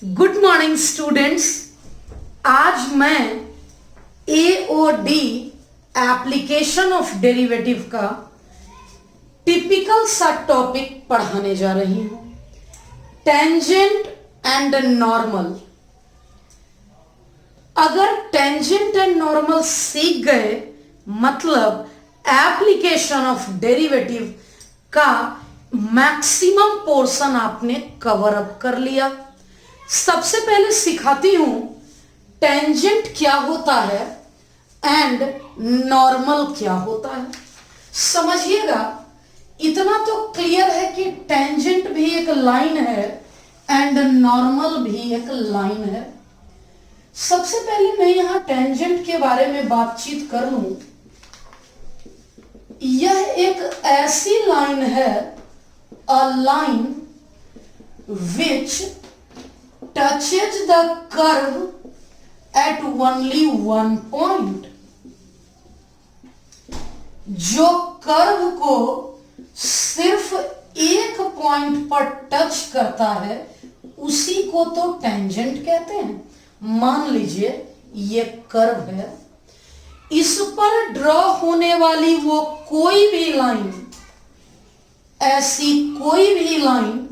Good morning students. आज मैं AOD application of derivative का टिपिकल सा टॉपिक पढ़ाने जा रही हूं, टेंजेंट एंड नॉर्मल। अगर टेंजेंट एंड नॉर्मल सीख गए मतलब एप्लीकेशन ऑफ डेरिवेटिव का मैक्सिमम पोर्शन आपने कवर अप कर लिया। सबसे पहले सिखाती हूं टेंजेंट क्या होता है एंड नॉर्मल क्या होता है। समझिएगा, इतना तो क्लियर है कि टेंजेंट भी एक लाइन है एंड नॉर्मल भी एक लाइन है। सबसे पहले मैं यहां टेंजेंट के बारे में बातचीत कर लूं। यह एक ऐसी लाइन है, a line which touches the curve at only one point, जो कर्व को सिर्फ एक पॉइंट पर टच करता है उसी को तो टेंजेंट कहते हैं। मान लीजिए ये कर्व है, इस पर ड्रॉ होने वाली वो कोई भी लाइन, ऐसी कोई भी लाइन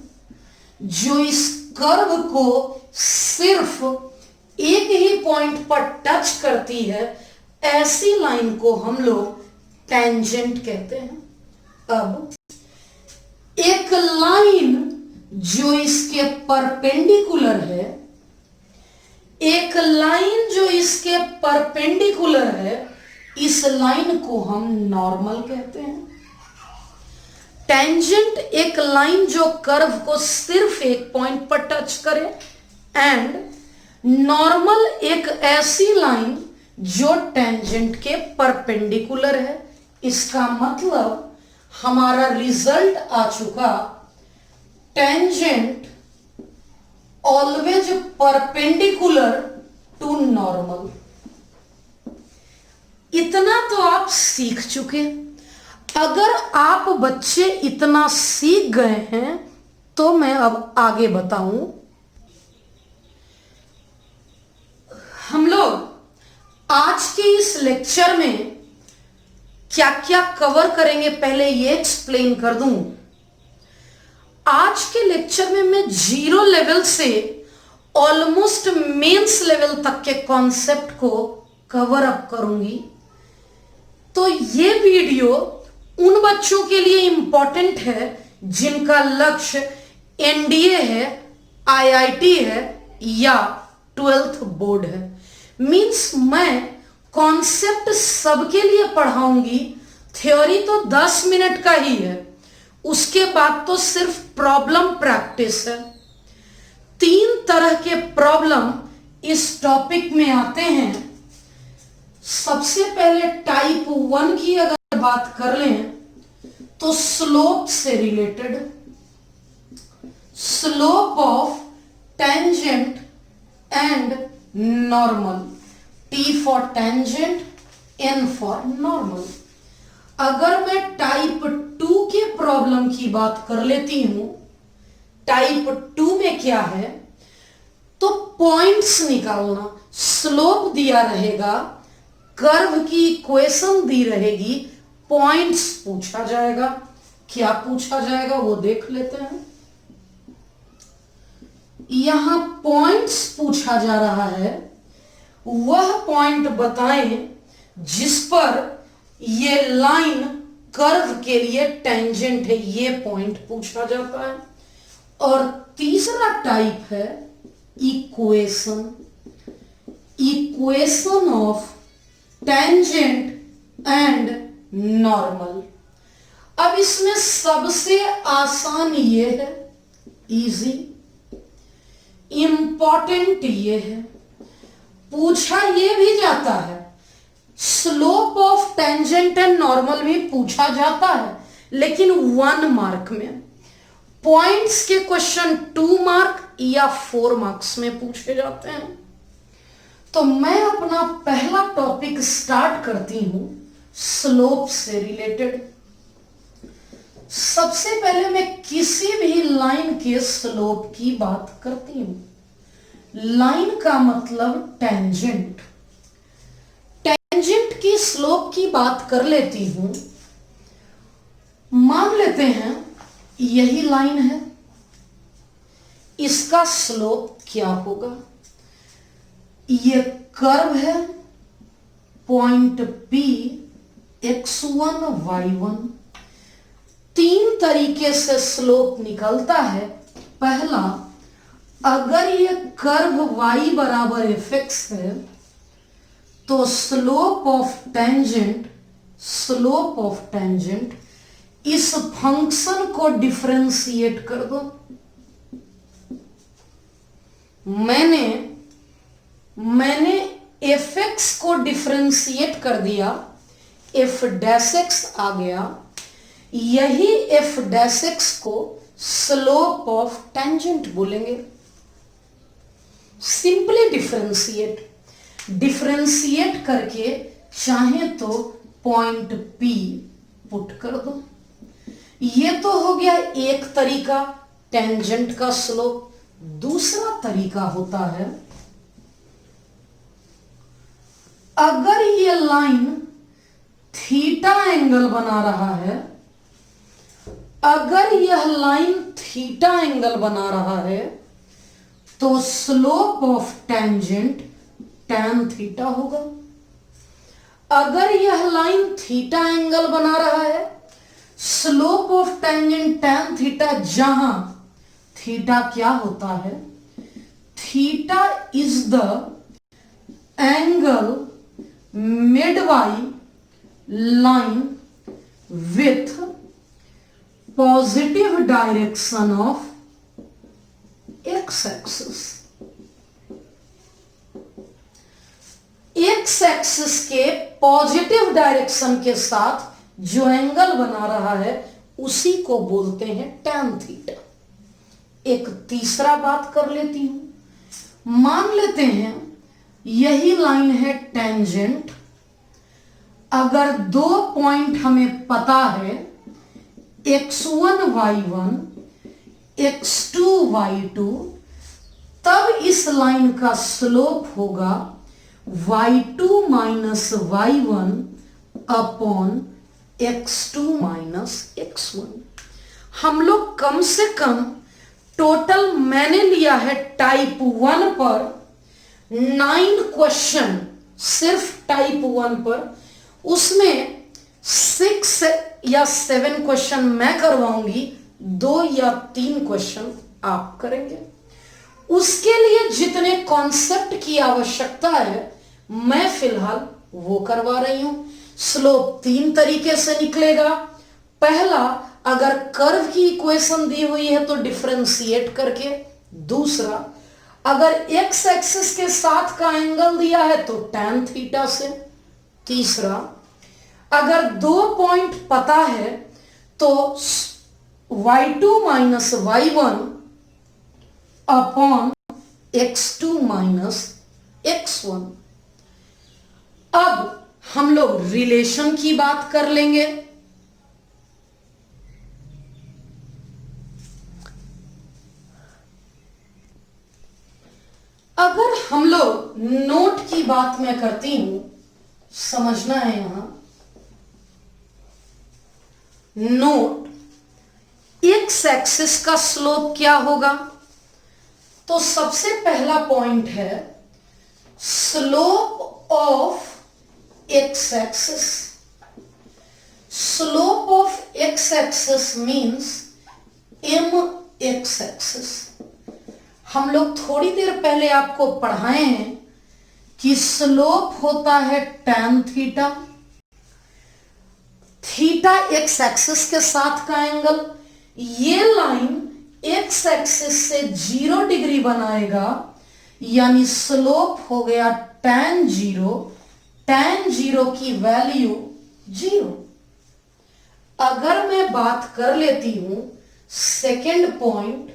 जो इस कर्व को सिर्फ एक ही पॉइंट पर टच करती है, ऐसी लाइन को हम लोग टेंजेंट कहते हैं। अब एक लाइन जो इसके परपेंडिकुलर है, एक लाइन जो इसके परपेंडिकुलर है, इस लाइन को हम नॉर्मल कहते हैं। टेंजेंट एक लाइन जो कर्व को सिर्फ एक पॉइंट पर टच करे एंड नॉर्मल एक ऐसी लाइन जो टेंजेंट के परपेंडिकुलर है। इसका मतलब हमारा रिजल्ट आ चुका, tangent always perpendicular to normal. इतना तो आप सीख चुके। अगर आप बच्चे इतना सीख गए हैं तो मैं अब आगे बताऊं। हम लोग आज के इस लेक्चर में क्या क्या कवर करेंगे, पहले ये एक्सप्लेन कर दूं। आज के लेक्चर में मैं जीरो लेवल से ऑलमोस्ट मेंस लेवल तक के कॉन्सेप्ट को कवर अप करूंगी। तो ये वीडियो उन बच्चों के लिए इंपॉर्टेंट है जिनका लक्ष्य एनडीए है, आईआईटी है या 12th बोर्ड है। मींस मैं कॉन्सेप्ट सबके लिए पढ़ाऊंगी। थ्योरी तो 10 मिनट का ही है, उसके बाद तो सिर्फ प्रॉब्लम प्रैक्टिस है। 3 तरह के प्रॉब्लम इस टॉपिक में आते हैं। सबसे पहले टाइप 1 की अगर बात कर लें तो स्लोप से related, slope of tangent and normal, T for tangent, N for normal. अगर मैं टाइप 2 के प्रॉब्लम की बात कर लेती हूं, टाइप 2 में क्या है तो पॉइंट्स निकालना, स्लोप दिया रहेगा, कर्व की इक्वेशन दी रहेगी, पॉइंट्स पूछा जाएगा। क्या पूछा जाएगा वो देख लेते हैं। यहां पॉइंट्स पूछा जा रहा है, वह पॉइंट बताएं जिस पर ये लाइन कर्व के लिए टेंजेंट है, ये पॉइंट पूछा जाता है। और तीसरा टाइप है equation, equation of tangent and normal. अब इसमें सबसे आसान ये है, इजी, इंपॉर्टेंट ये है, पूछा ये भी जाता है। Slope of tangent and normal भी पूछा जाता है लेकिन 1 मार्क में। पॉइंट्स के क्वेश्चन 2 मार्क या 4 मार्क्स में पूछे जाते हैं। तो मैं अपना पहला टॉपिक स्टार्ट करती हूं स्लोप से रिलेटेड। सबसे पहले मैं किसी भी लाइन के स्लोप की बात करती हूं। लाइन का मतलब टेंजेंट। टेंजेंट की स्लोप की बात कर लेती हूं। मान लेते हैं यही लाइन है, इसका स्लोप क्या होगा? ये कर्व है, पॉइंट P x1 y1। तीन तरीके से स्लोप निकलता है। पहला, अगर ये कर्व y बराबर fx है तो स्लोप ऑफ टेंजेंट इस फंक्शन को डिफरेंशिएट कर दो। मैंने fx को डिफरेंशिएट कर दिया, f डैश x आ गया। यही f डैश x को स्लोप ऑफ टेंजेंट बोलेंगे। सिंपली डिफरेंशिएट करके चाहे तो पॉइंट P पुट कर दो। ये तो हो गया एक तरीका टेंजेंट का स्लोप। दूसरा तरीका होता है, अगर ये लाइन थीटा एंगल बना रहा है, अगर यह लाइन थीटा एंगल बना रहा है तो slope of tangent tan theta होगा। अगर यह लाइन थीटा एंगल बना रहा है, slope of tangent tan theta, जहां थीटा क्या होता है? Theta is the angle made by line with positive direction of X axis. X axis के पॉजिटिव डायरेक्शन के साथ जो एंगल बना रहा है उसी को बोलते हैं tan थीटा। एक तीसरा बात कर लेती हूं। मान लेते हैं यही लाइन है टेंजेंट। अगर दो पॉइंट हमें पता है, x1 y1 x2 y2, तब इस लाइन का स्लोप होगा y2 minus y1 upon x2 minus x1। हम लोग कम से कम टोटल मैंने लिया है टाइप 1 पर 9 क्वेश्चन, सिर्फ टाइप 1 पर। उसमें 6 या 7 क्वेश्चन मैं करवाऊंगी, 2 या 3 क्वेश्चन आप करेंगे। उसके लिए जितने कॉन्सेप्ट की आवश्यकता है मैं फिलहाल वो करवा रही हूं। स्लोप 3 तरीके से निकलेगा। पहला, अगर कर्व की इक्वेशन दी हुई है तो डिफरेंशिएट करके। दूसरा, अगर एक्स एक्सिस के साथ का एंगल दिया है तो tan थीटा से। तीसरा, अगर दो पॉइंट पता है तो y2 minus y1 upon x2 minus x1। अब हम लोग रिलेशन की बात कर लेंगे। अगर हम लोग नोट की बात मैं करती हूं, समझना है यहां नोट, एक्स एक्सिस का स्लोप क्या होगा? तो सबसे पहला पॉइंट है slope of X axis. Slope of X axis means M X axis. हम लोग थोड़ी देर पहले आपको पढ़ाए हैं कि स्लोप होता है tan theta. Theta x axis के साथ का एंगल। ये लाइन एक्स एक्सिस से 0 डिग्री बनाएगा, यानी स्लोप हो गया tan 0। tan 0 की वैल्यू 0। अगर मैं बात कर लेती हूं second point,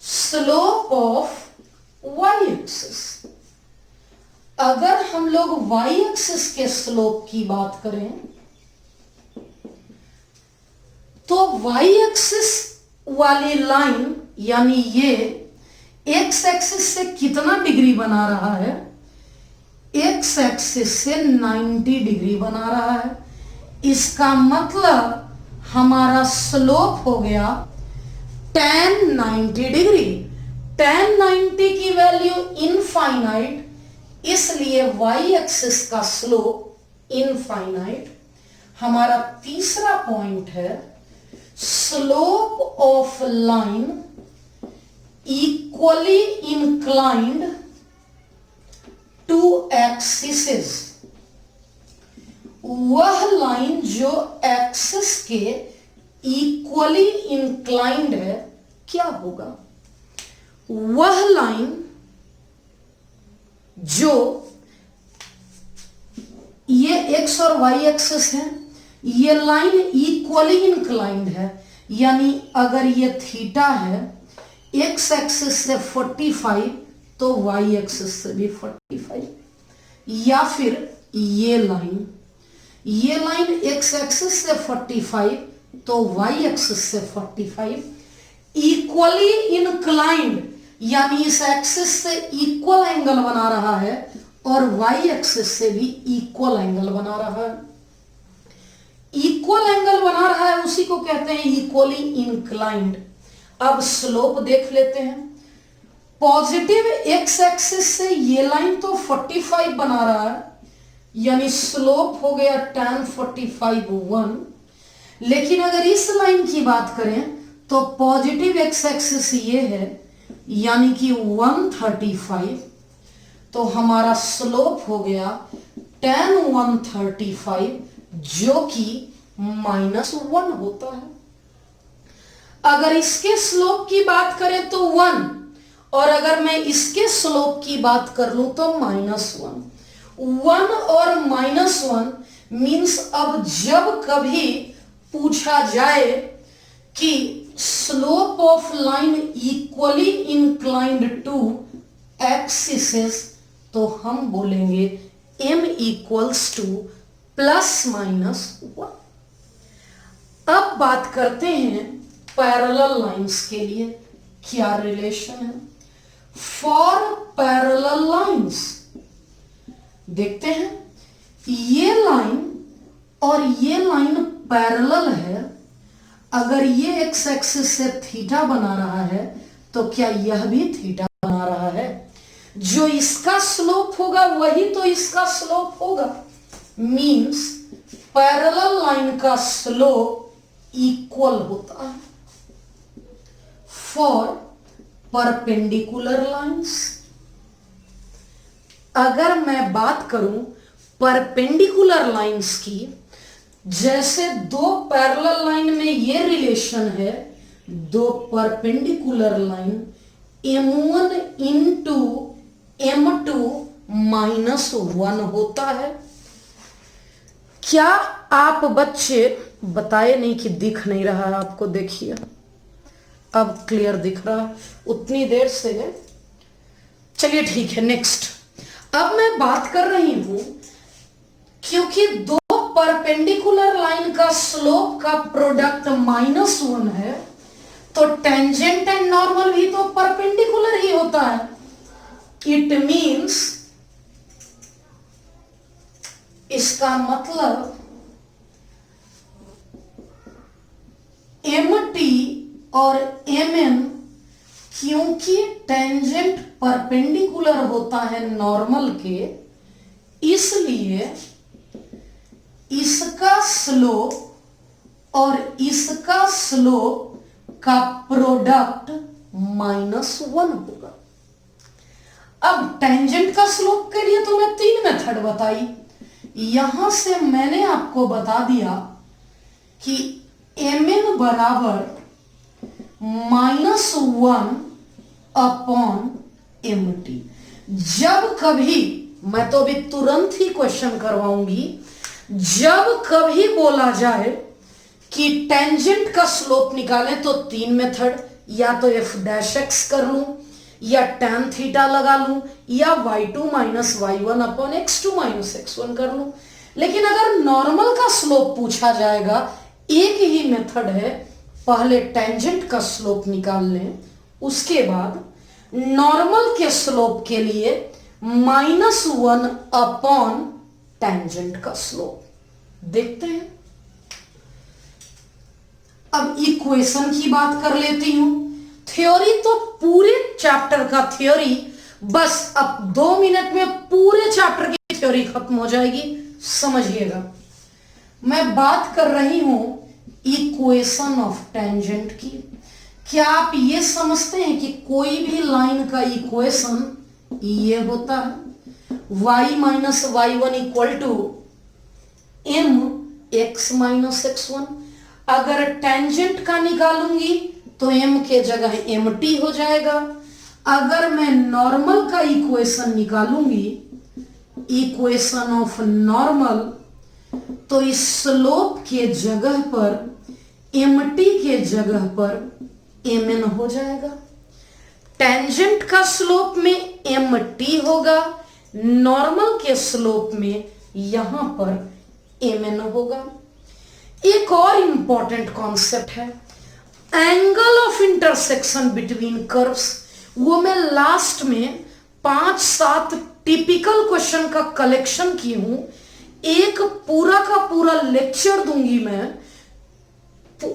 slope of Y axis. अगर हम लोग वाई एक्सिस के स्लोप की बात करें तो वाई एक्सिस वाली लाइन यानी ये एक्स एक्सिस से कितना डिग्री बना रहा है? एक्स एक्सिस से 90 डिग्री बना रहा है। इसका मतलब हमारा स्लोप हो गया tan 90 डिग्री। tan 90 की वैल्यू इनफाइनाइट, इसलिए y एक्सिस का स्लोप इनफाइनाइट। हमारा तीसरा पॉइंट है slope of line equally inclined to axis. वह लाइन जो एक्सिस के इक्वली इंक्लाइंड है क्या होगा? वह लाइन जो ये एक्स और वाई एक्सिस है, ये लाइन इक्वली इंक्लाइंड है, यानी अगर ये थीटा है एक्स एक्सिस से 45 तो वाई एक्सिस से भी 45, या फिर ये लाइन एक्स एक्सिस से 45 तो वाई एक्सिस से 45, इक्वली इंक्लाइंड यानी इस एक्सिस से इक्वल एंगल बना रहा है और वाई एक्सिस से भी इक्वल एंगल बना रहा है। इक्वल एंगल बना रहा है उसी को कहते हैं इक्वली इंक्लाइंड। अब स्लोप देख लेते हैं। पॉजिटिव एक्स एक्सिस से ये लाइन तो 45 बना रहा है, यानी स्लोप हो गया tan 45 1। लेकिन अगर इस लाइन की बात करें तो पॉजिटिव एक्स एक्सिस ये है, यानी कि 135, तो हमारा स्लोप हो गया tan 135 जो कि -1 होता है। अगर इसके स्लोप की बात करें तो 1, और अगर मैं इसके स्लोप की बात कर लूं तो -1। 1 और -1 मीन्स अब जब कभी पूछा जाए कि slope of line equally inclined to axis, तो हम बोलेंगे m इक्वल्स टू ±1। अब बात करते हैं पैरेलल लाइंस के लिए क्या रिलेशन है। फॉर पैरेलल लाइंस देखते हैं, ये लाइन और ये लाइन पैरेलल है। अगर ये एक्स एक्सिस से थीटा बना रहा है तो क्या यह भी थीटा बना रहा है? जो इसका स्लोप होगा वही तो इसका स्लोप होगा। मींस पैरेलल लाइन का स्लोप इक्वल होता है। फॉर परपेंडिकुलर लाइंस, अगर मैं बात करूं परपेंडिकुलर लाइंस की, जैसे दो पैरेलल लाइन में ये रिलेशन है, दो perpendicular line m1 into m2 -1 होता है। क्या आप बच्चे बताए नहीं कि दिख नहीं रहा है आपको? देखिए अब क्लियर दिख रहा है, उतनी देर से। चलिए ठीक है, नेक्स्ट। अब मैं बात कर रही हूं क्योंकि दो परपेंडिकुलर लाइन का स्लोप का प्रोडक्ट -1 है, तो टेंजेंट एंड नॉर्मल भी तो परपेंडिकुलर ही होता है। इट मींस, इसका मतलब MT और MN क्योंकि टेंजेंट परपेंडिकुलर होता है नॉर्मल के, इसलिए इसका स्लोप और इसका स्लोप का प्रोडक्ट -1 होगा। अब टेंजेंट का स्लोप के लिए तो मैं 3 मेथड बताई। यहां से मैंने आपको बता दिया कि mn बराबर -1 अपॉन mt। जब कभी, मैं तो अभी तुरंत ही क्वेश्चन करवाऊंगी, जब कभी बोला जाए कि टेंजेंट का स्लोप निकालें तो 3 मेथड, या तो f' कर लूं, या tan थीटा लगा लूं, या y2 - y1 upon x2 - x1 कर लूं। लेकिन अगर नॉर्मल का स्लोप पूछा जाएगा, एक ही मेथड है, पहले टेंजेंट का स्लोप निकाल लें, उसके बाद नॉर्मल के स्लोप के लिए -1 अपॉन टेंजेंट का स्लोप। देखते हैं। अब इक्वेशन की बात कर लेती हूं। थ्योरी तो पूरे चैप्टर का थ्योरी, बस अब 2 मिनट में पूरे चैप्टर की थ्योरी खत्म हो जाएगी, समझिएगा। मैं बात कर रही हूं इक्वेशन ऑफ टेंजेंट की। क्या आप ये समझते हैं कि कोई भी लाइन का इक्वेशन ये होता है, y minus y1 equal to m x minus x1। अगर टेंजेंट का निकालूंगी तो m के जगह mt हो जाएगा। अगर मैं नॉर्मल का इक्वेशन निकालूंगी, इक्वेशन ऑफ नॉर्मल, तो इस स्लोप के जगह पर mt के जगह पर mn हो जाएगा। टेंजेंट का स्लोप में mt होगा, नॉर्मल के स्लोप में यहां पर mn होगा। एक और इंपॉर्टेंट कॉन्सेप्ट है angle of intersection between curves. वो मैं लास्ट में 5-7 टिपिकल क्वेश्चन का कलेक्शन की हूं। एक पूरा का पूरा लेक्चर दूंगी मैं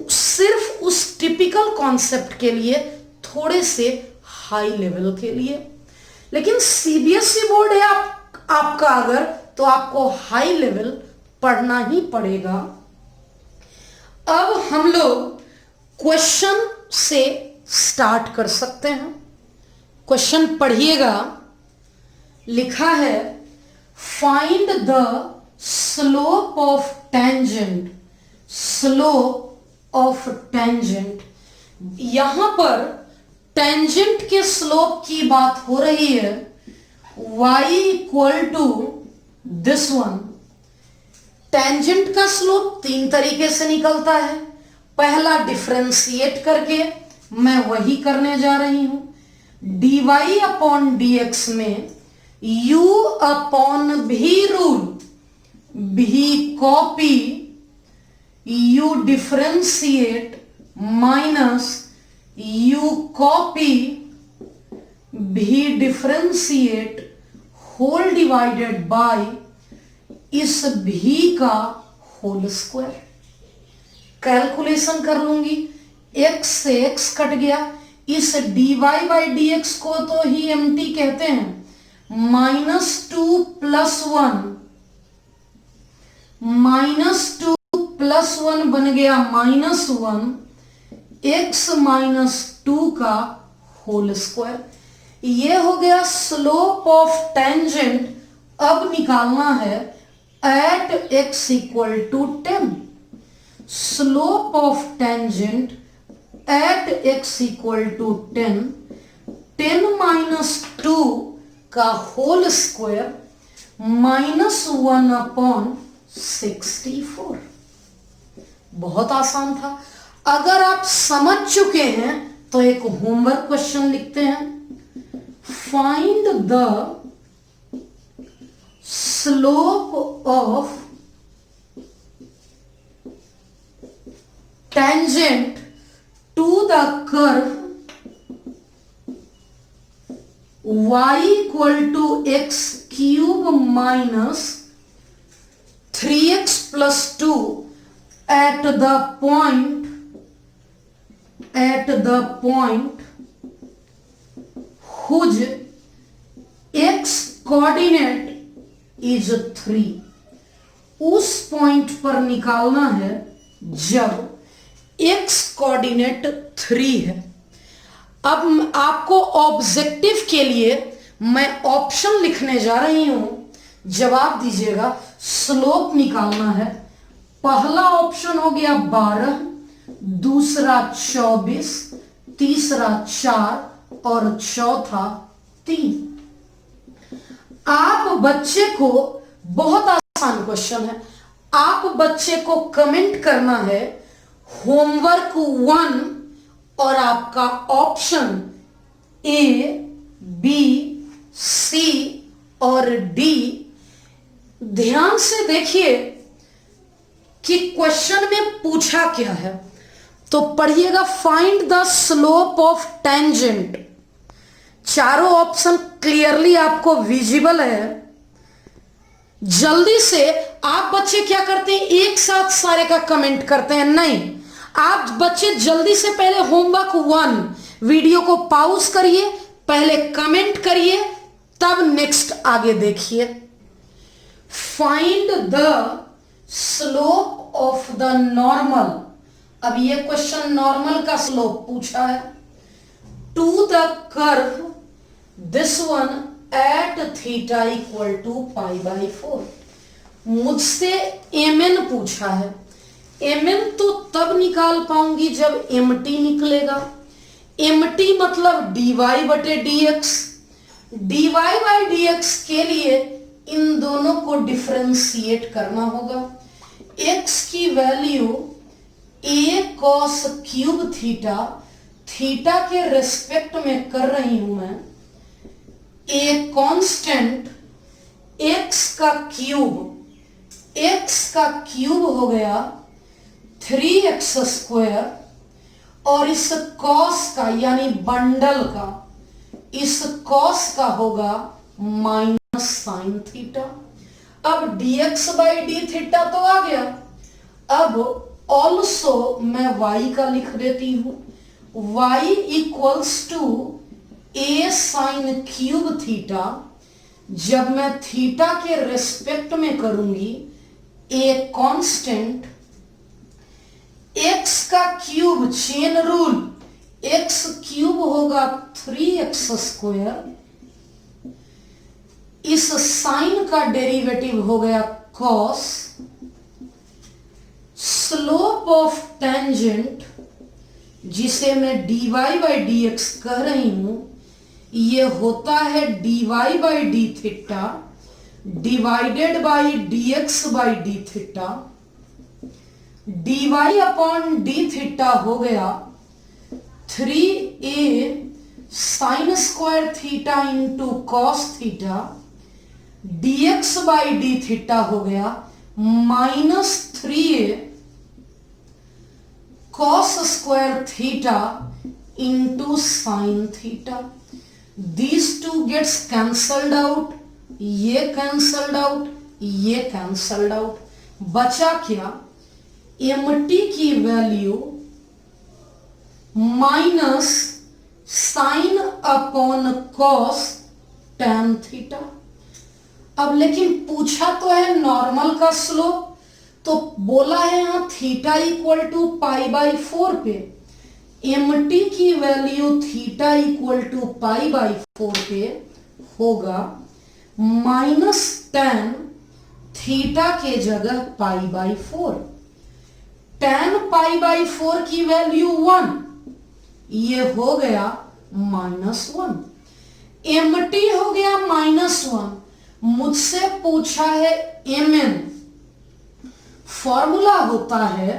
सिर्फ उस टिपिकल कॉन्सेप्ट के लिए, थोड़े से हाई लेवल के लिए। लेकिन सीबीएसई बोर्ड है आपका अगर, तो आपको हाई लेवल पढ़ना ही पड़ेगा। अब हम लोग क्वेश्चन से स्टार्ट कर सकते हैं। क्वेश्चन पढ़िएगा। लिखा है find the slope of tangent, slope of tangent. यहां पर टेंजेंट के स्लोप की बात हो रही है, y equal to this one. Tangent का स्लोप 3 तरीके से निकलता है। पहला डिफरेंशिएट करके, मैं वही करने जा रही हूं। dy अपॉन dx में u upon v rule, v copy, u differentiate minus u copy v differentiate whole divided by इस v का होल स्क्वायर। कैलकुलेशन कर लूंगी, x से x कट गया। इस dy बाई dx को तो ही mt कहते हैं। -2 प्लस 1, -2 प्लस 1 बन गया -1, x माइनस 2 का होल स्क्वायर। ये हो गया स्लोप ऑफ टेंजेंट। अब निकालना है at x equal to 10। Slope of tangent at x equal to 10, 10 minus 2 का होल स्क्वायर -1 अपॉन 64। बहुत आसान था। अगर आप समझ चुके हैं तो एक होमवर्क क्वेश्चन लिखते हैं। Find the slope of tangent to the curve y equal to x cube minus 3x plus 2 at the point whose x coordinate is 3। उस पॉइंट पर निकालना है जब x कोऑर्डिनेट 3 है। अब आपको ऑब्जेक्टिव के लिए मैं ऑप्शन लिखने जा रही हूं, जवाब दीजिएगा। स्लोप निकालना है। पहला ऑप्शन हो गया 12, दूसरा 24, तीसरा 4 और चौथा 3। आप बच्चे को, बहुत आसान क्वेश्चन है, आप बच्चे को कमेंट करना है होमवर्क 1 और आपका ऑप्शन A, B, C और D। ध्यान से देखिए कि क्वेश्चन में पूछा क्या है। तो पढ़िएगा, find the slope of tangent. चारों ऑप्शन क्लियरली आपको विजिबल है। जल्दी से आप बच्चे क्या करते हैं, एक साथ सारे का कमेंट करते हैं, नहीं, आप बच्चे जल्दी से पहले होमवर्क 1 वीडियो को पॉज करिए, पहले कमेंट करिए, तब नेक्स्ट आगे देखिए। Find the slope of the normal. अब ये क्वेश्चन नॉर्मल का स्लोप पूछा है। To the curve this one at theta equal to π/4। मुझसे mn पूछा है। mn तो तब निकाल पाऊंगी जब mt निकलेगा। mt मतलब dy/dx। dy/dx के लिए इन दोनों को डिफरेंशिएट करना होगा। x की value a cos cube theta, theta के रेस्पेक्ट में कर रही हूं मैं। a कांस्टेंट x का क्यूब हो गया 3x², और इस cos का यानी बंडल का, इस cos का होगा माइनस साइन थीटा। अब dx/d थीटा तो आ गया। अब ऑल्सो मैं y का लिख देती हूं। y equals to a sine cube theta. जब मैं थीटा के रेस्पेक्ट में करूंगी, a कांस्टेंट, x का cube, chain rule, x cube होगा 3x², इस साइन का डेरिवेटिव हो गया cos, स्लोप ऑफ टेंजेंट जिसे मैं dy/dx कह रही हूं, ये होता है dy/d theta divided by dx/d theta. dy/d theta हो गया 3a sine square theta into cos theta, dx/d theta हो गया -3a cos square theta into sine theta. These two gets cancelled out, ये कैंसल्ड आउट, ये cancelled out. बचा क्या, mt की value minus sine upon cos tan theta. अब लेकिन पूछा तो है नॉर्मल का स्लोप, तो बोला है यहां थीटा इक्वल टू π/4 पे mt की वैल्यू थीटा इक्वल टू π/4 पे होगा माइनस tan थीटा के जगह π/4। tan π/4 की वैल्यू 1, ये हो गया -1। mt हो गया -1। मुझसे पूछा है mn। फॉर्मूला होता है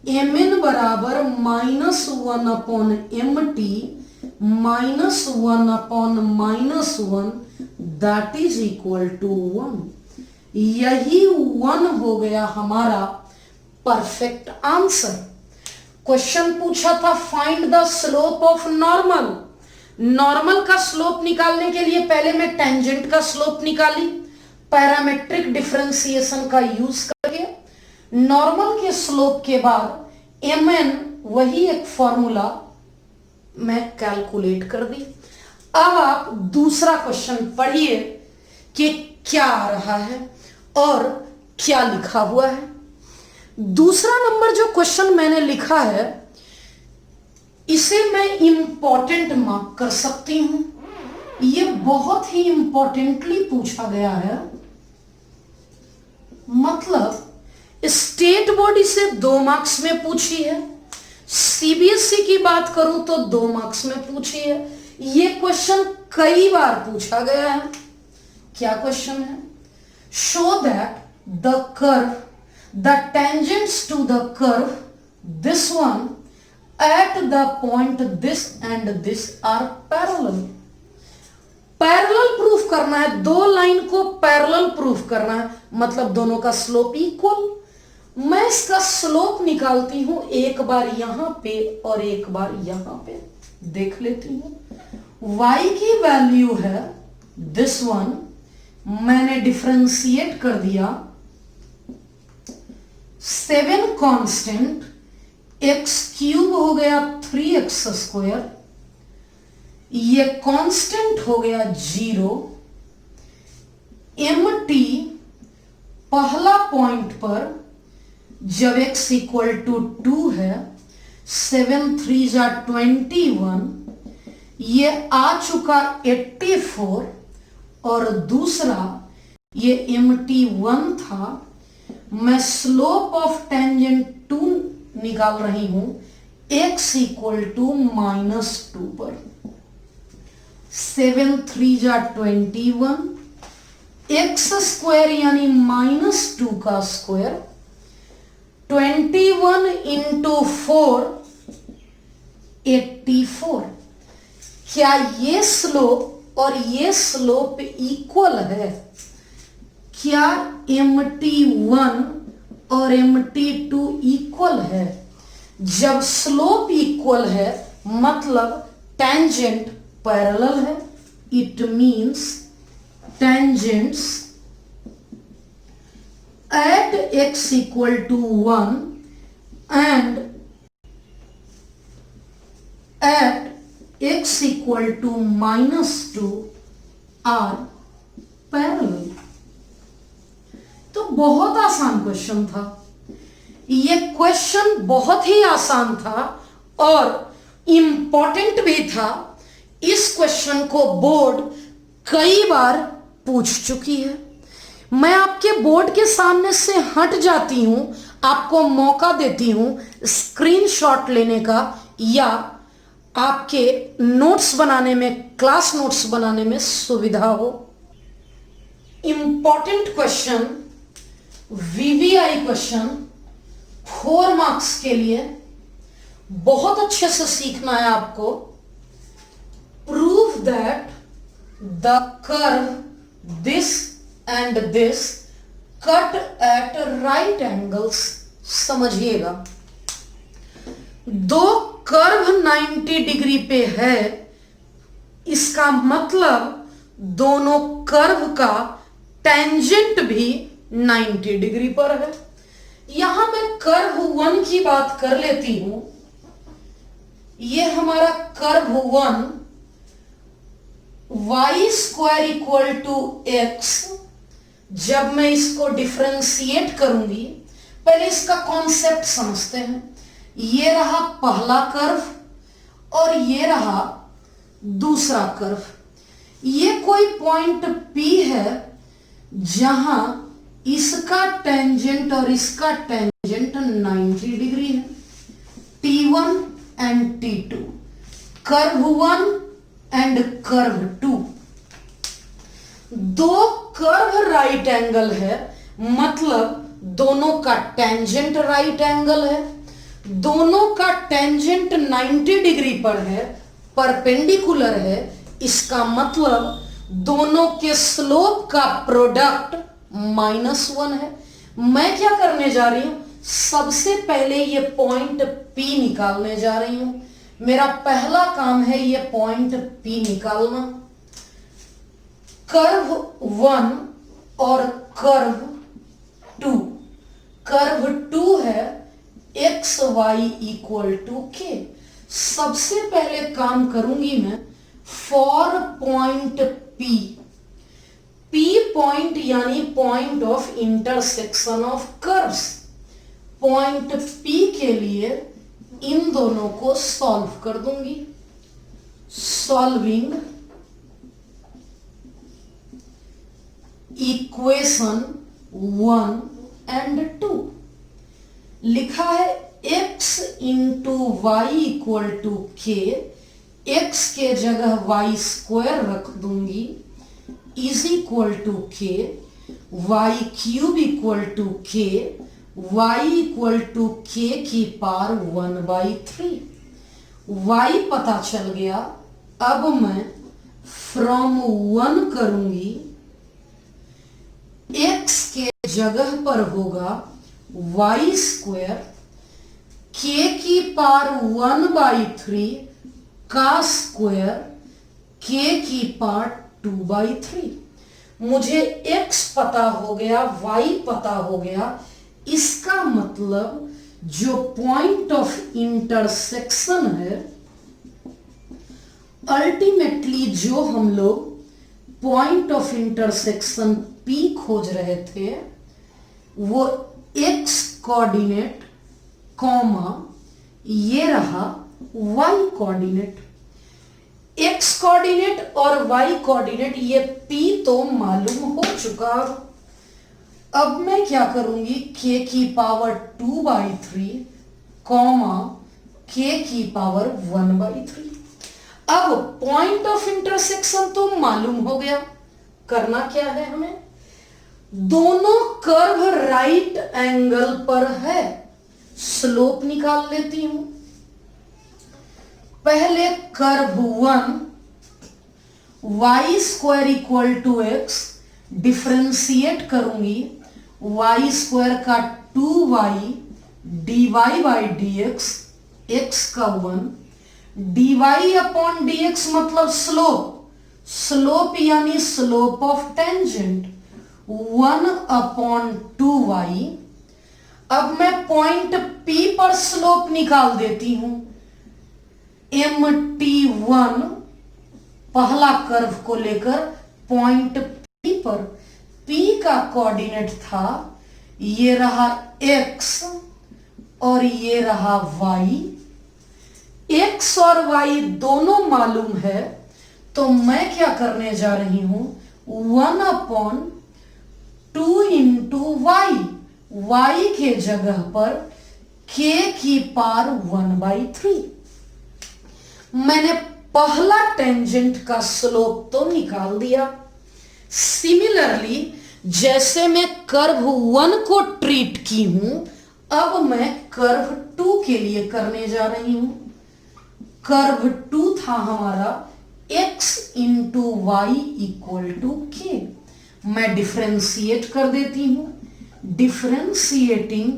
mn बराबर -1 upon mt -1 upon -1 that is equal to 1। यही 1 हो गया हमारा परफेक्ट आंसर। क्वेश्चन पूछा था find the slope of normal. Normal का स्लोप निकालने के लिए पहले मैं टेंजेंट का स्लोप निकाली, पैरामेट्रिक डिफरेंशिएशन का यूज करके। नॉर्मल के स्लोप के बाद mn वही एक फॉर्मूला मैं कैलकुलेट कर दी। अब आप दूसरा क्वेश्चन पढ़िए कि क्या आ रहा है और क्या लिखा हुआ है। दूसरा नंबर जो क्वेश्चन मैंने लिखा है, इसे मैं इंपॉर्टेंट मार्क कर सकती हूं। ये बहुत ही इंपॉर्टेंटली पूछा गया है। मतलब स्टेट बोर्ड इसे 2 मार्क्स में पूछी है, सीबीएसई की बात करूं तो 2 मार्क्स में पूछी है। ये क्वेश्चन कई बार पूछा गया है। क्या क्वेश्चन है, show that the curve the tangents to the curve this one at the point this and this are parallel. Parallel proof करना है, 2 लाइन को पैरेलल प्रूफ करना है, मतलब दोनों का स्लोप इक्वल। मैं इसका स्लोप निकालती हूं, एक बार यहां पे और एक बार यहां पे। देख लेती हूं। y की वैल्यू है दिस वन, मैंने डिफरेंशिएट कर दिया 7 कांस्टेंट, x क्यूब हो गया 3x स्क्वायर, ये कांस्टेंट हो गया 0, mt पहला पॉइंट पर जब x इक्वल टू 2 है, 7 3 जा 21, ये आ चुका 84, और दूसरा ये mt1 था, मैं स्लोप ऑफ टेंजेंट 2 निकाल रही हूं x इक्वल टू -2 पर। 7 3 जा 21, x स्क्वायर यानी -2 का स्क्वायर, 21 इंटू 4 84। क्या ये स्लोप और ये स्लोप इक्वल है? क्या mt1 और mt2 इक्वल है? जब स्लोप इक्वल है मतलब टेंजेंट पैरेलल है। It means tangents at x equal to 1 and at x equal to -2 are parallel। तो बहुत आसान क्वेश्चन था ये, क्वेश्चन बहुत ही आसान था और इंपॉर्टेंट भी था। इस क्वेश्चन को बोर्ड कई बार पूछ चुकी है। मैं आपके बोर्ड के सामने से हट जाती हूं, आपको मौका देती हूं स्क्रीनशॉट लेने का या आपके नोट्स बनाने में, क्लास नोट्स बनाने में सुविधा हो। Important question, VVI question 4 marks के लिए बहुत अच्छे से सीखना है आपको। Prove that the curve this and this cut at right angles. समझिएगा, दो कर्व 90 डिग्री पे है, इसका मतलब दोनों कर्व का टेंजेंट भी 90 डिग्री पर है। यहां मैं कर्व 1 की बात कर लेती हूं। ये हमारा curve 1 y square equal to x। जब मैं इसको डिफरेंशिएट करूंगी, पहले इसका कॉन्सेप्ट समझते हैं। ये रहा पहला कर्व और ये रहा दूसरा कर्व। ये कोई पॉइंट P है जहां इसका टेंजेंट और इसका टेंजेंट 90 डिग्री है। T1 and T2, curve 1 and curve 2। दो कर्व राइट एंगल है, मतलब दोनों का टेंजेंट राइट एंगल है, दोनों का टेंजेंट 90 डिग्री पर है, परपेंडिकुलर है। इसका मतलब दोनों के स्लोप का प्रोडक्ट -1 है। मैं क्या करने जा रही हूं, सबसे पहले ये पॉइंट P निकालने जा रही हूं। मेरा पहला काम है ये पॉइंट P निकालना। कर्व 1 और कर्व 2, कर्व 2 है एक्स वाई इक्वल टू के। सबसे पहले काम करूंगी मैं for point P। P point यानी point of intersection of curves. Point P के लिए इन दोनों को सॉल्व कर दूंगी। Solving equation 1 and 2। लिखा है x into Y equal to k. x के जगह वाई स्क्वायर रख दूंगी is equal to k. Y cube equal to k. y equal to k की पावर 1/3। y पता चल गया। अब मैं फ्रॉम 1 करूंगी, x के जगह पर होगा वाई स्क्वायर, के की पावर 1/3 का स्क्वायर, k की पावर 2/3। मुझे x पता हो गया, y पता हो गया, इसका मतलब जो पॉइंट ऑफ इंटरसेक्शन है, अल्टीमेटली जो हम लोग पॉइंट ऑफ इंटरसेक्शन P खोज रहे थे, वो x कोऑर्डिनेट कॉमा ये रहा y कोऑर्डिनेट। x कोऑर्डिनेट और y कोऑर्डिनेट ये P तो मालूम हो चुका। अब मैं क्या करूंगी, k की पावर 2/3 कॉमा k की पावर 1/3। अब पॉइंट ऑफ इंटरसेक्शन तो मालूम हो गया, करना क्या है हमें, दोनों कर्व राइट एंगल पर है, स्लोप निकाल लेती हूं। पहले curve 1 y² equal to x differentiate करूंगी, y² का 2y dy/dx, x का 1 dy/dx मतलब स्लोप, स्लोप यानी स्लोप ऑफ टेंजेंट 1/2y। अब मैं पॉइंट P पर स्लोप निकाल देती हूं, MT1 पहला कर्व को लेकर पॉइंट P पर, P का कोऑर्डिनेट था, ये रहा x और ये रहा y। x और y दोनों मालूम है, तो मैं क्या करने जा रही हूं, 1/2 इंटू y के जगह पर k की पावर 1/3। मैंने पहला टेंजेंट का स्लोप तो निकाल दिया। सिमिलरली जैसे मैं कर्व 1 को ट्रीट की हूं, अब मैं कर्व 2 के लिए करने जा रही हूं। कर्व 2 था हमारा x into Y equal to k। मैं डिफरेंशिएट कर देती हूं, differentiating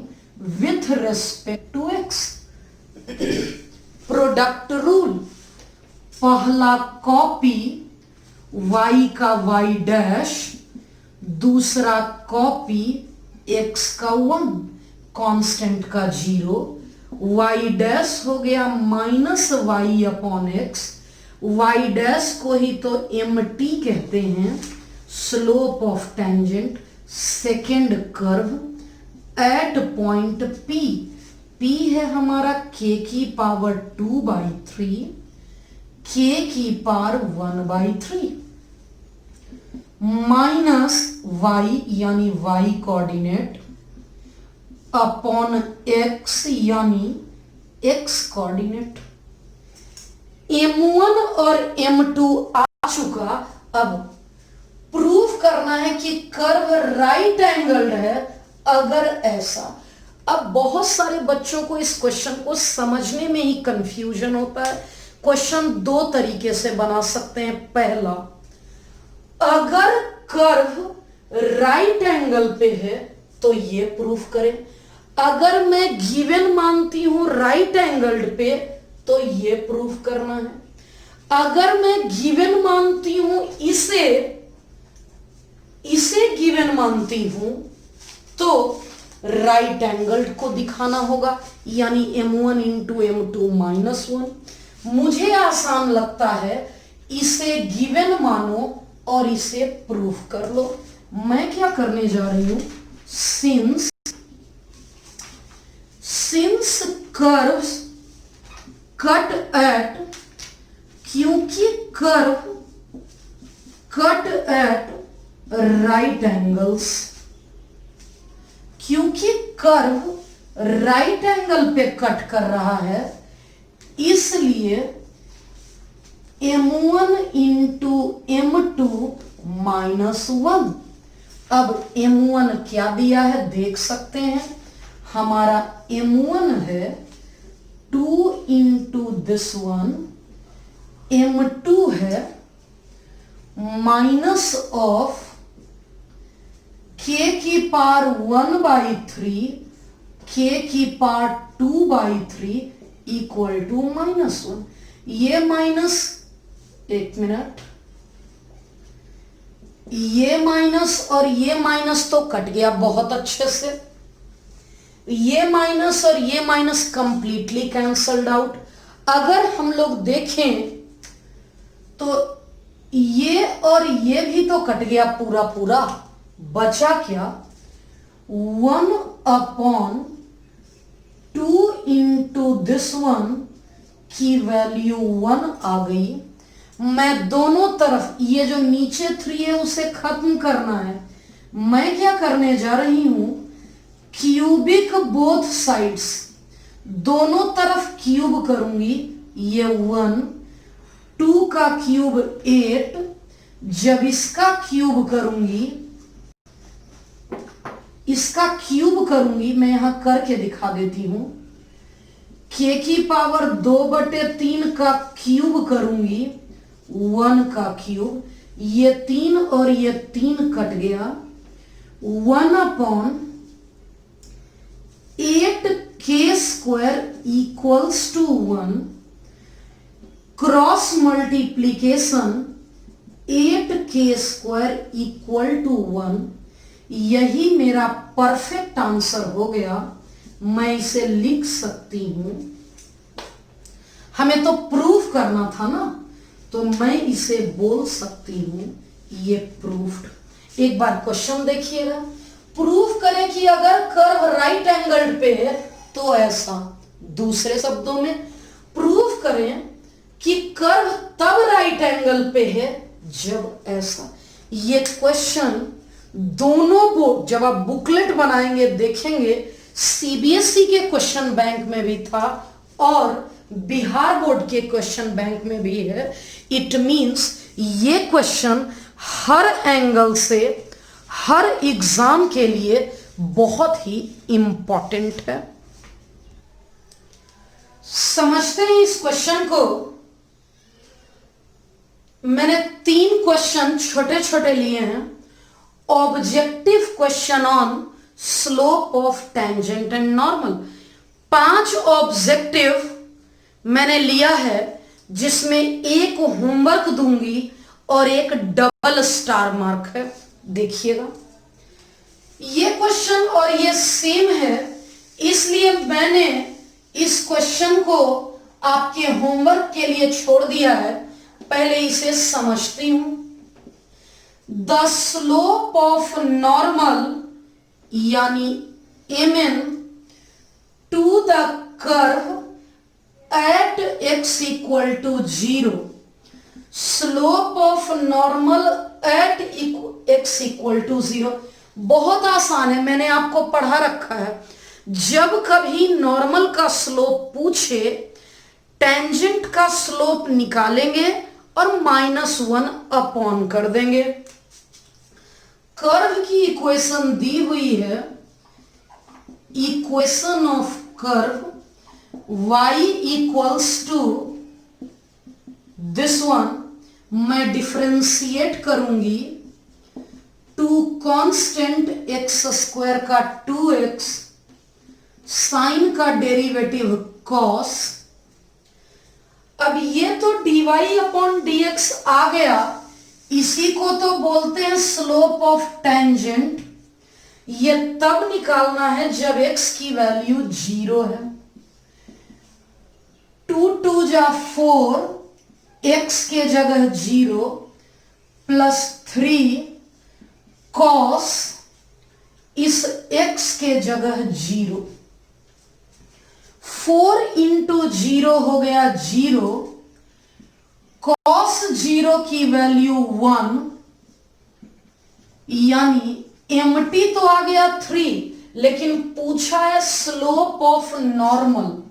with respect to x। Product rule, पहला कॉपी y का y डैश, दूसरा कॉपी x का 1, कांस्टेंट का 0, y डैश हो गया माइनस y/x। y डैश को ही तो mt कहते हैं, slope of tangent second curve at point P। P है हमारा k की पावर 2/3, k की पावर 1/3 माइनस y यानी y कोऑर्डिनेट अपॉन x यानी x कोऑर्डिनेट। M1 और M2 आ चुका। अब प्रूफ करना है कि कर्व राइट एंगल्ड है। अगर ऐसा, अब बहुत सारे बच्चों को इस क्वेश्चन को समझने में ही कंफ्यूजन होता है। क्वेश्चन दो तरीके से बना सकते हैं। पहला, अगर कर्व राइट एंगल पे है तो ये प्रूफ करें। अगर मैं गिवन मानती हूं राइट एंगल्ड पे तो ये प्रूफ करना है। अगर मैं गिवन मानती हूं इसे गिवन मानती हूं तो राइट एंगल्ड को दिखाना होगा, यानी M1 इंटू M2 -1। मुझे आसान लगता है, इसे गिवन मानो और इसे प्रूफ कर लो। मैं क्या करने जा रही हूं, सिंस कर्व्स कट एट, क्योंकि curve cut at right angles, क्योंकि कर्व राइट एंगल पे कट कर रहा है, इसलिए M1 इंटू M2 -1। अब M1 क्या दिया है देख सकते हैं, हमारा M1 है 2 इंटू दिस 1, M2 है माइनस ऑफ k की पावर 1/3, k की पावर 2/3 इक्वल टू -1। ये माइनस एक मिनट, ये माइनस और ये माइनस तो कट गया बहुत अच्छे से, ये माइनस और ये माइनस कंप्लीटली कैंसल्ड आउट। अगर हम लोग देखें तो ये और ये भी तो कट गया पूरा पूरा, बचा क्या, 1/2 इंटू दिस वन की वैल्यू 1 आ गई। मैं दोनों तरफ ये जो नीचे 3 है उसे खत्म करना है। मैं क्या करने जा रही हूं, क्यूबिक बोथ साइड्स, दोनों तरफ क्यूब करूंगी। ये 1, 2 का क्यूब 8, जब इसका क्यूब करूंगी, इसका क्यूब करूंगी, मैं यहां करके दिखा देती हूं, k की पावर 2/3 का क्यूब करूंगी, 1 का क्यूब, ये 3 और ये 3 कट गया, 1/8 k² equals to 1, cross multiplication 8k² equal to 1, यही मेरा परफेक्ट आंसर हो गया। मैं इसे लिख सकती हूं, हमें तो प्रूफ करना था ना, तो मैं इसे बोल सकती हूं ये प्रूफ्ड। एक बार क्वेश्चन देखिएगा, प्रूफ करें कि अगर कर्व राइट एंगल पे है तो ऐसा। दूसरे शब्दों में प्रूफ करें कि कर्व तब राइट एंगल पे है जब ऐसा। ये क्वेश्चन दोनों बोर्ड, जब आप बुकलेट बनाएंगे देखेंगे, सीबीएसई के क्वेश्चन बैंक में भी था और बिहार बोर्ड के क्वेश्चन बैंक में भी है। इट मींस ये क्वेश्चन हर एंगल से हर एग्जाम के लिए बहुत ही इंपॉर्टेंट है। समझते हैं इस क्वेश्चन को। मैंने 3 क्वेश्चन छोटे छोटे लिए हैं। Objective question on slope of tangent and normal, 5 objective मैंने लिया है, जिसमें एक होमवर्क दूंगी और एक डबल स्टार मार्क है। देखिएगा ये क्वेश्चन और ये सेम है, इसलिए मैंने इस क्वेश्चन को आपके होमवर्क के लिए छोड़ दिया है। पहले इसे समझती हूं। द स्लोप ऑफ नॉर्मल यानी mn to the curve at x equal to 0, slope of normal at x equal to 0। बहुत आसान है, मैंने आपको पढ़ा रखा है। जब कभी नॉर्मल का स्लोप पूछे, टेंजेंट का स्लोप निकालेंगे और -1 अपॉन कर देंगे। कर्व की इक्वेशन दी हुई है, equation of curve y equals to this one. मैं डिफरेंशिएट करूंगी, 2 कांस्टेंट x² का 2x, साइन का डेरिवेटिव cos। अब ये तो dy अपॉन dx आ गया, इसी को तो बोलते हैं स्लोप ऑफ टेंजेंट। ये तब निकालना है जब x की वैल्यू 0 है। 2 2 जा 4, x के जगह 0 प्लस 3 cos इस x के जगह 0, 4 इंटू 0 हो गया 0, cos 0 की वैल्यू 1, यानी mt तो आ गया 3, लेकिन पूछा है स्लोप ऑफ नॉर्मल।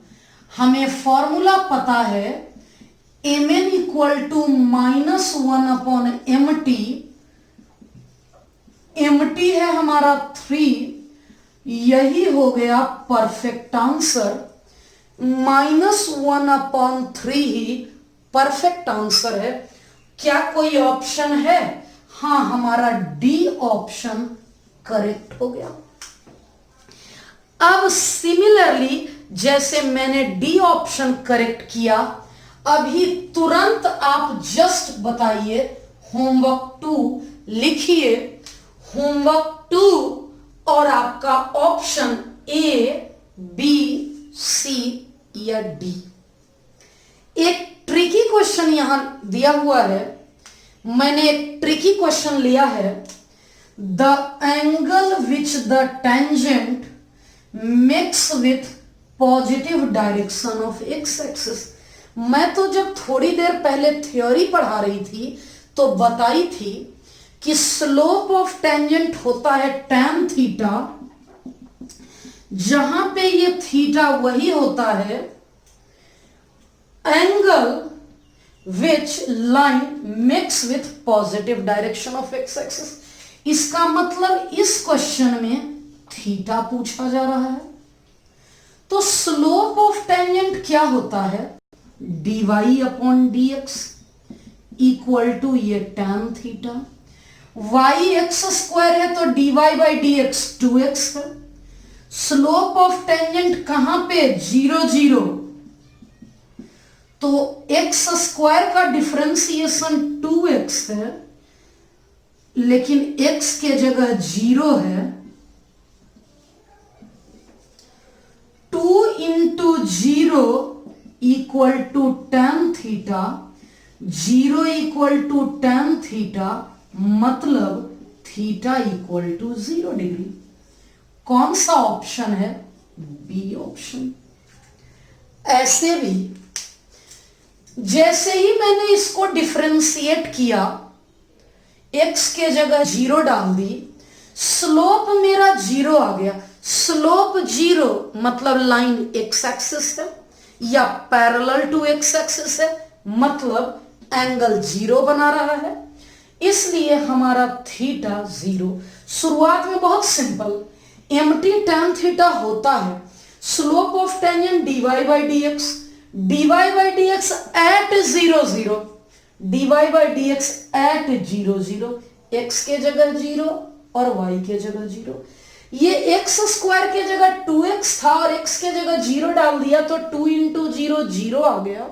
हमें फॉर्मूला पता है mn equal to -1 upon mt। mt है हमारा 3, यही हो गया परफेक्ट आंसर। -1 अपॉन 3 ही परफेक्ट आंसर है। क्या कोई ऑप्शन है? हाँ, हमारा डी ऑप्शन करेक्ट हो गया। अब सिमिलरली जैसे मैंने डी ऑप्शन करेक्ट किया, अभी तुरंत आप जस्ट बताइए होमवर्क 2 लिखिए, होमवर्क 2 और आपका ऑप्शन ए, बी, सी या डी। एक ट्रिकी क्वेश्चन यहां दिया हुआ है, मैंने एक ट्रिकी क्वेश्चन लिया है। The angle which the tangent makes with positive direction of X axis. मैं तो जब थोड़ी देर पहले थ्योरी पढ़ा रही थी तो बताई थी कि स्लोप ऑफ टेंजेंट होता है tan थीटा, जहां पे ये थीटा वही होता है angle which line makes with positive direction of X axis. इसका मतलब इस क्वेश्चन में थीटा पूछा जा रहा है, तो स्लोप ऑफ टेंजेंट क्या होता है, dy upon dx equal to ये tan theta. y X square है तो dy बाई dx 2x है। स्लोप ऑफ टेंजेंट कहां पे, 0 0, तो एक्स स्क्वायर का डिफरेंशिएशन 2x है, लेकिन x के जगह 0 है। 2 into 0 equal to tan theta, 0 equal to tan theta, मतलब थीटा इक्वल टू 0 डिग्री। कौन सा ऑप्शन है, बी ऑप्शन। ऐसे भी जैसे ही मैंने इसको डिफरेंशिएट किया, x के जगह 0 डाल दी, स्लोप मेरा 0 आ गया। स्लोप 0 मतलब लाइन x एक्सिस है या पैरेलल टू x एक्सिस है, मतलब एंगल 0 बना रहा है, इसलिए हमारा थीटा 0। शुरुआत में बहुत सिंपल, एम्प्टी tan थीटा होता है slope of tangent dy by dx, dy by dx at 0 0, dy by dx at 0 0, x के जगह 0 और y के जगह 0। ये x स्क्वायर के जगह 2x था और x के जगह 0 डाल दिया तो 2 इंटू 0 0 आ गया,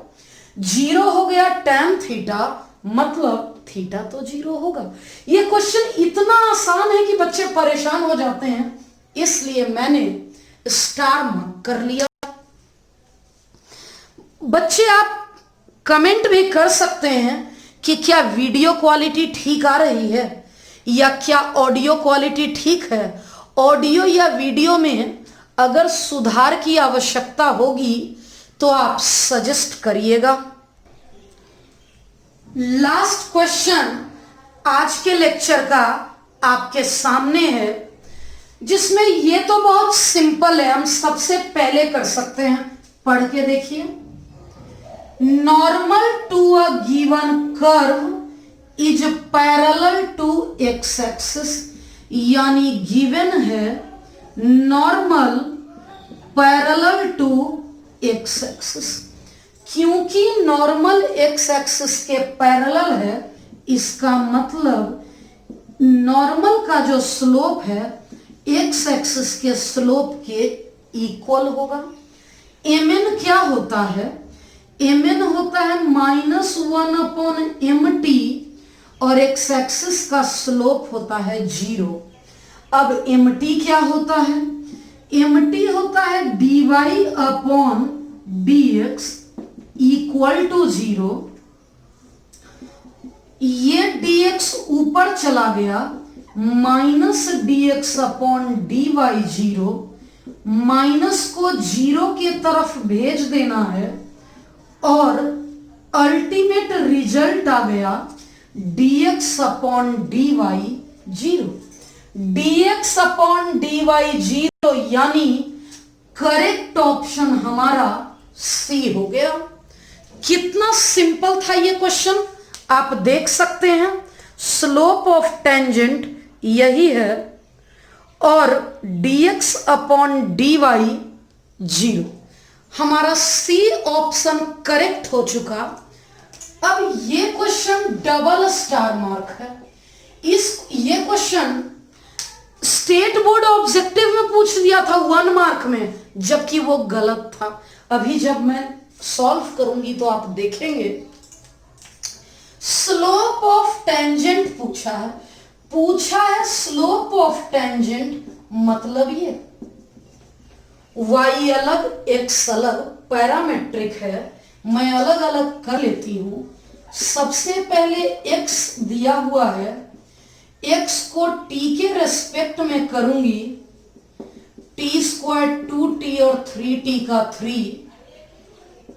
0 हो गया tan थीटा, मतलब थीटा तो 0 होगा। ये क्वेश्चन इतना आसान है कि बच्चे परेशान हो जाते हैं, इसलिए मैंने स्टार मार्क कर लिया। बच्चे आप कमेंट भी कर सकते हैं कि क्या वीडियो क्वालिटी ठीक आ रही है या क्या ऑडियो क्वालिटी ठीक है। ऑडियो या वीडियो में अगर सुधार की आवश्यकता होगी तो आप सजेस्ट करिएगा। लास्ट क्वेश्चन आज के लेक्चर का आपके सामने है, जिसमें ये तो बहुत सिंपल है, हम सबसे पहले कर सकते हैं। पढ़ के देखिए। Normal to a given curve is parallel to X axis, यानी गिवन है normal parallel to X axis. क्योंकि नॉर्मल एक्स एक्सिस के पैरेलल है, इसका मतलब नॉर्मल का जो स्लोप है एक्स एक्सिस के स्लोप के इक्वल होगा। mn क्या होता है, mn होता है -1 अपॉन mt और एक्स एक्सिस का स्लोप होता है 0। अब mt क्या होता है, mt होता है dy upon dx equal to 0। ये dx ऊपर चला गया, minus dx upon dy 0, minus को 0 के तरफ भेज देना है और अल्टीमेट रिजल्ट आ गया dx upon dy 0। dx upon dy 0 यानी करेक्ट ऑप्शन हमारा सी हो गया। कितना सिंपल था ये क्वेश्चन, आप देख सकते हैं। स्लोप ऑफ टेंजेंट यही है और dx अपॉन dy 0, हमारा सी ऑप्शन करेक्ट हो चुका। अब ये क्वेश्चन डबल स्टार मार्क है। ये क्वेश्चन स्टेट बोर्ड ऑब्जेक्टिव में पूछ दिया था 1 मार्क में, जबकि वो गलत था। अभी जब मैं सॉल्व करूंगी तो आप देखेंगे। स्लोप ऑफ टेंजेंट पूछा है स्लोप ऑफ टेंजेंट, मतलब ये y अलग x अलग पैरामेट्रिक है, मैं अलग अलग कर लेती हूं। सबसे पहले x दिया हुआ है, x को t के रेस्पेक्ट में करूंगी, t स्क्वायर 2t और 3t का 3।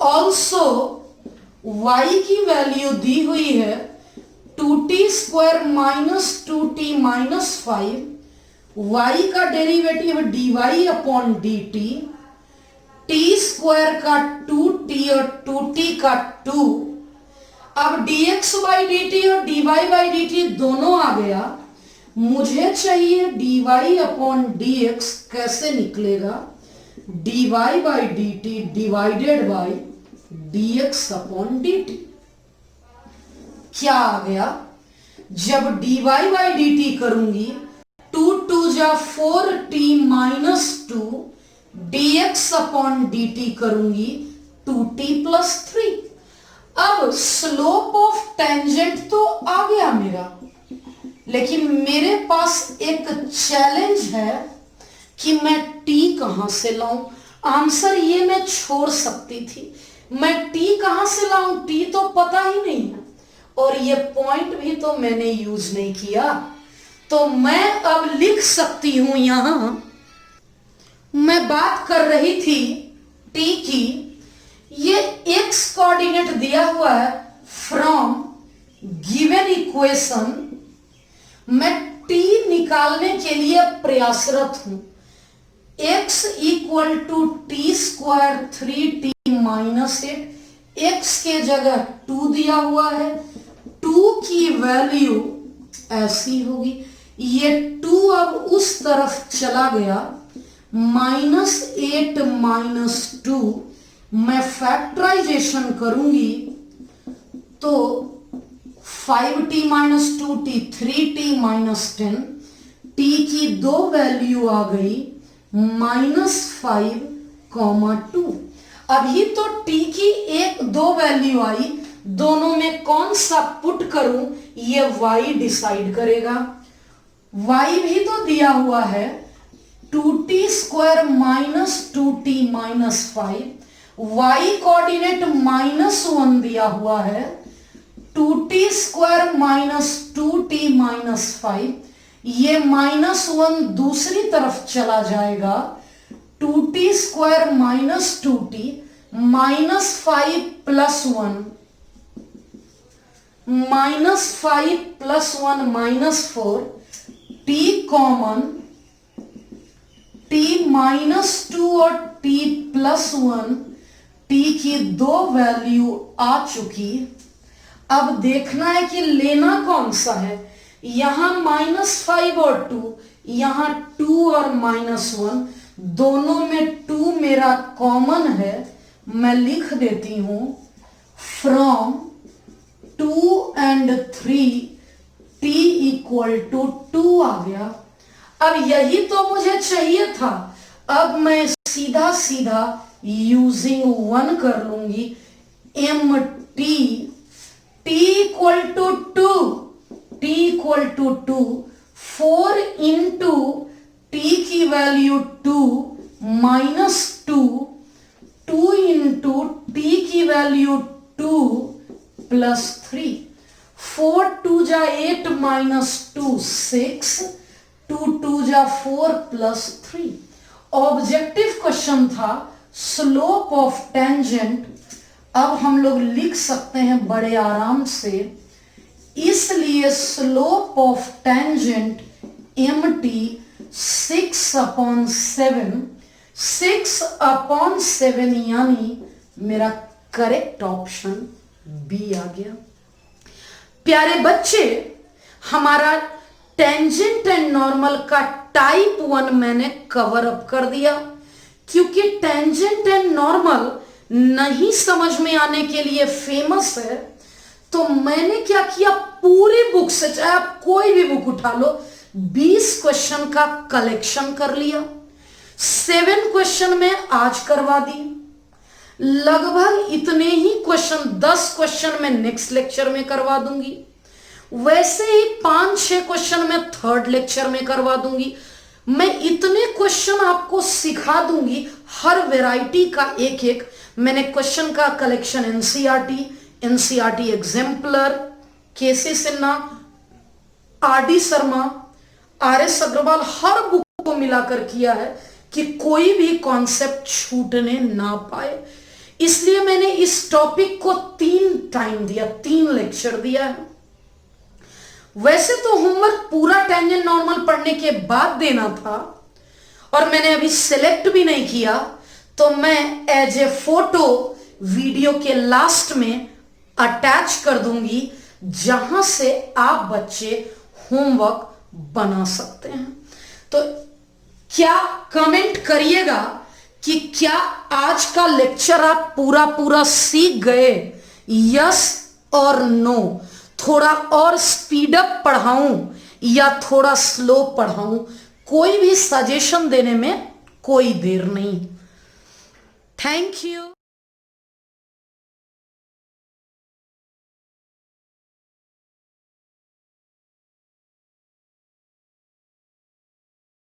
ऑल्सो y की वैल्यू दी हुई है 2t square minus 2t minus 5, y का derivative dy upon dt, t square का 2t और 2t का 2। अब dx बाई dt और dy बाई dt दोनों आ गया, मुझे चाहिए dy अपॉन dx कैसे निकलेगा, dy by dt divided by dx upon dt। क्या आ गया, जब dy बाई dt करूंगी 2 जा 4t minus 2, dx upon dt करूंगी 2t प्लस 3। अब स्लोप ऑफ टेंजेंट तो आ गया मेरा, लेकिन मेरे पास एक चैलेंज है कि मैं t कहां से लाऊं। आंसर ये मैं छोड़ सकती थी, मैं t कहां से लाऊं, t तो पता ही नहीं है, और ये पॉइंट भी तो मैंने यूज नहीं किया। तो मैं अब लिख सकती हूं, यहां मैं बात कर रही थी t की, ये x कोऑर्डिनेट दिया हुआ है फ्रॉम गिवन इक्वेशन, मैं t निकालने के लिए प्रयासरत हूं। x equal to T square 3t minus 8, x के जगह 2 दिया हुआ है, 2 की वैल्यू ऐसी होगी, ये 2 अब उस तरफ चला गया, -8 माइनस 2, मैं फैक्टराइजेशन करूंगी तो 5t minus 2t 3t minus 10, t की 2 वैल्यू आ गई -5, -2। अभी तो t की 1-2 वैल्यू आई, दोनों में कौन सा पुट करूं ये y डिसाइड करेगा। y भी तो दिया हुआ है 2t square minus 2t minus 5, y coordinate -1 दिया हुआ है, 2t square minus 2t minus 5, ये -1 दूसरी तरफ चला जाएगा, 2t square minus 2t minus 5 plus 1, -5 plus 1 -4, t common, t -2 और t प्लस 1, t की 2 वैल्यू आ चुकी। अब देखना है कि लेना कौन सा है, यहां -5 और 2, यहां 2 और -1, दोनों में 2 मेरा कॉमन है, मैं लिख देती हूं from 2 and 3 t equal to 2 आ गया। अब यही तो मुझे चाहिए था, अब मैं सीधा सीधा यूजिंग 1 कर लूंगी, m t equal to 2, t equal to 2, 4 into t की वैल्यू 2 माइनस 2, 2 इंटू t की वैल्यू 2 प्लस 3, 4 2 जा 8 माइनस 2 6, 2 2 जा 4 प्लस 3। ऑब्जेक्टिव क्वेश्चन था स्लोप ऑफ टेंजेंट, अब हम लोग लिख सकते हैं बड़े आराम से, इसलिए स्लोप ऑफ टेंजेंट mt 6/7, 6/7 यानी मेरा करेक्ट ऑप्शन बी आ गया। प्यारे बच्चे, हमारा टेंजेंट एंड नॉर्मल का टाइप 1 मैंने कवर अप कर दिया, क्योंकि टेंजेंट एंड नॉर्मल नहीं समझ में आने के लिए फेमस है, तो मैंने क्या किया, पूरी बुक से, चाहे आप कोई भी बुक उठा लो, 20 क्वेश्चन का कलेक्शन कर लिया, 7 क्वेश्चन में आज करवा दी, लगभग इतने ही क्वेश्चन, 10 क्वेश्चन मैं नेक्स्ट लेक्चर में करवा दूंगी। वैसे ही 5-6 क्वेश्चन मैं थर्ड लेक्चर में करवा दूंगी। मैं इतने क्वेश्चन आपको सिखा दूंगी, हर वैरायटी का एक एक। मैंने क्वेश्चन का कलेक्शन एनसीईआरटी एग्जाम्पलर, केसी सिन्हा, आरडी शर्मा, आरएस अग्रवाल, हर बुक को मिलाकर किया है कि कोई भी कॉन्सेप्ट छूटने ना पाए। इसलिए मैंने इस टॉपिक को 3 टाइम दिया, 3 लेक्चर दिया है। वैसे तो होमवर्क पूरा टेंजेंट नॉर्मल पढ़ने के बाद देना था, और मैंने अभी सिलेक्ट भी नहीं किया, तो मैं एज ए फोटो वीडियो के लास्ट में अटैच कर दूंगी, जहां से आप बच्चे होमवर्क बना सकते हैं। तो क्या कमेंट करिएगा कि क्या आज का लेक्चर आप पूरा सीख गए, यस और नो। थोड़ा और स्पीड अप पढ़ाऊं या थोड़ा स्लो पढ़ाऊं, कोई भी सजेशन देने में कोई देर नहीं। Thank you.